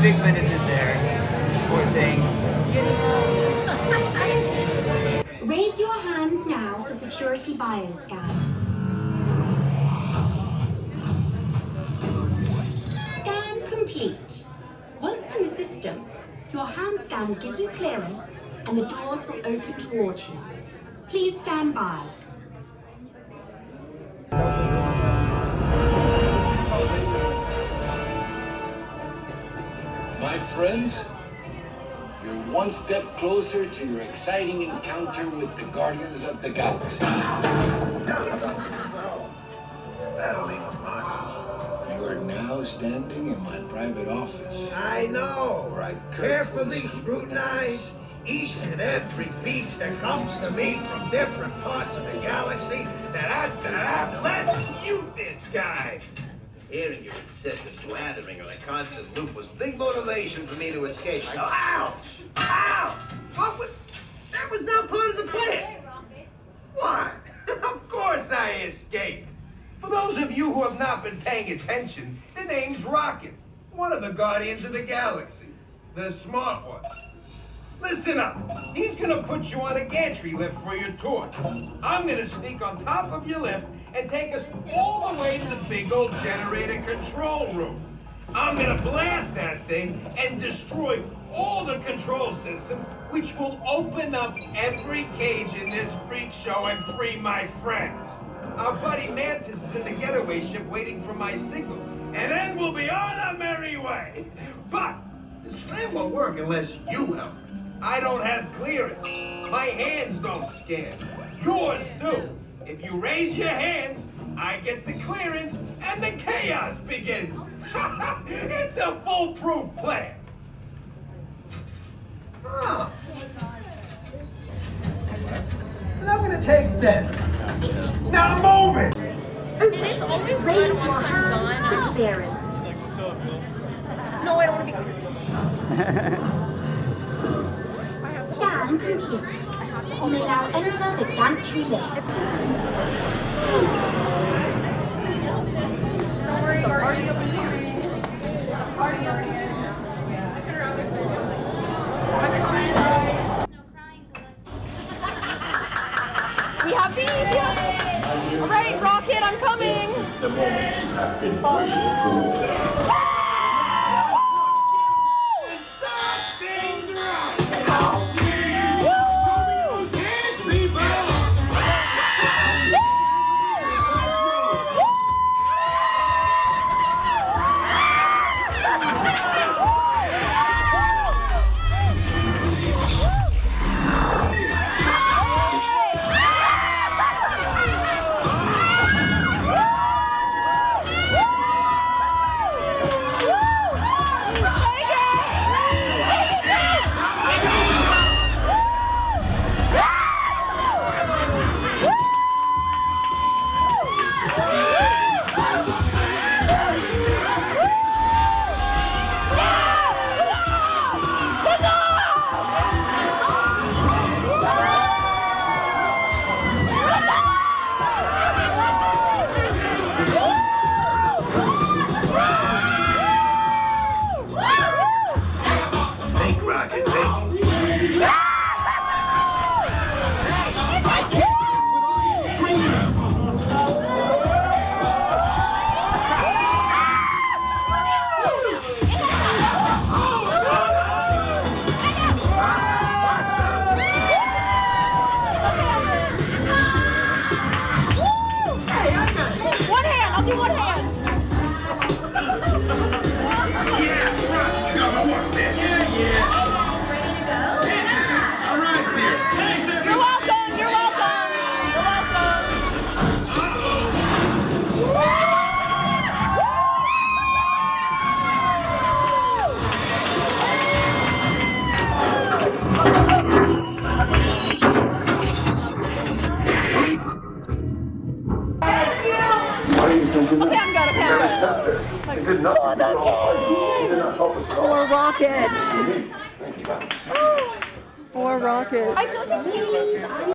Bigman is in there. Poor thing. Raise your hands now for security bioscan. Scan complete. Once in the system, your hand scan will give you clearance and the doors will open towards you. Please stand by. My friends, you're one step closer to your exciting encounter with the Guardians of the Galaxy. That'll leave a mark. You are now standing in my private office. I know. Where I Carefully scrutinize each and every piece that comes to me from different parts of the galaxy. Let's mute this guy. Hearing your incessant blathering on a constant loop was big motivation for me to escape. I go, ouch! Ow! That was not part of the plan. What? Of course I escaped. For those of you who have not been paying attention, the name's Rocket, one of the Guardians of the Galaxy. The smart one. Listen up. He's gonna put you on a gantry lift for your tour. I'm gonna sneak on top of your lift and take us all the way to the big old generator control room. I'm gonna blast that thing and destroy all the control systems, which will open up every cage in this freak show and free my friends. Our buddy Mantis is in the getaway ship waiting for my signal, and then we'll be on our merry way. But this plan won't work unless you help. I don't have clearance. My hands don't scan. Yours do. If you raise your hands, I get the clearance and the chaos begins. It's a foolproof plan. Huh. And I'm gonna take this. Now move it! Raise your hands for clearance. No, I don't want to be Scan complete. You may now enter the gantry lift. Don't worry, it's a party over here. Party over here. I could rather stay down this. We have these. All right, Rocket, I'm coming. This is the moment you have been waiting for. Okay, I'm good. For the kid! For Rocket! For Rocket. I feel so cute.